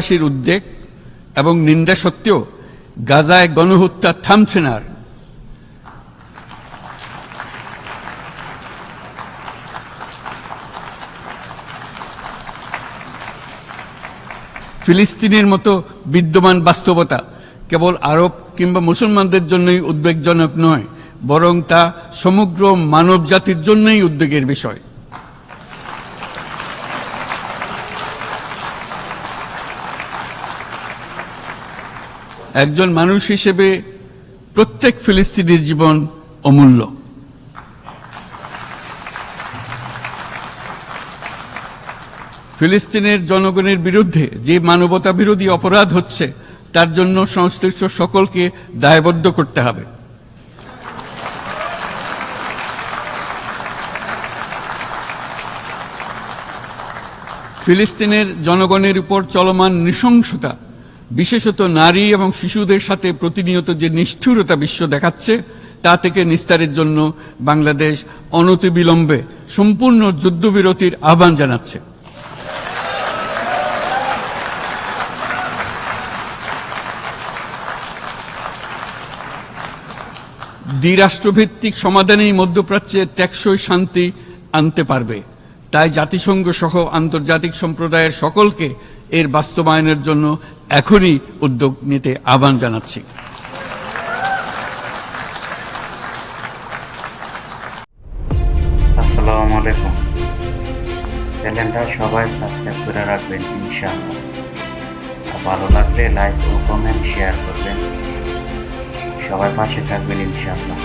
বিশ্ববাসীর উদ্বেগ এবং নিন্দা সত্ত্বেও গাজায় গণহত্যা থামছে না। ফিলিস্তিনের মতো বিদ্যমান বাস্তবতা কেবল আরব কিংবা মুসলমানদের জন্যই উদ্বেগজনক নয়, বরং তা সমগ্র মানব জাতির জন্যই উদ্বেগের বিষয়। একজন মানুষ হিসেবে প্রত্যেক ফিলিস্তিনির জীবন অমূল্য। ফিলিস্তিনের জনগণের বিরুদ্ধে যে মানবতা বিরোধী অপরাধ হচ্ছে তার জন্য সংশ্লিষ্ট সকলকে দায়বদ্ধ করতে হবে। ফিলিস্তিনের জনগণের উপর চলমান নৃশংসতা, বিশেষত নারী এবং শিশুদের সাথে প্রতিনিয়ত যে নিষ্ঠুরতা বিশ্ব দেখাচ্ছে, তা থেকে নিস্তারের জন্য বাংলাদেশ অনতিবিলম্বে সম্পূর্ণ যুদ্ধবিরতির আহ্বান জানাচ্ছে। দ্বিরাষ্ট্রভিত্তিক সমাধানেই মধ্যপ্রাচ্যে টেকসই শান্তি আনতে পারবে। তাই জাতিসংঘ সহ আন্তর্জাতিক সম্প্রদায়ের সকলকে এর বাস্তবায়নের জন্য এখনই উদ্যোগ নিতে আহ্বান জানাচ্ছি। আসসালামু আলাইকুম। চ্যানেলটা সবাই সাবস্ক্রাইব করে রাখবেন ইনশাআল্লাহ। ভালো লাগলে লাইক ও কমেন্ট শেয়ার করবেন। সবাই পাশে থাকবেন ইনশাআল্লাহ।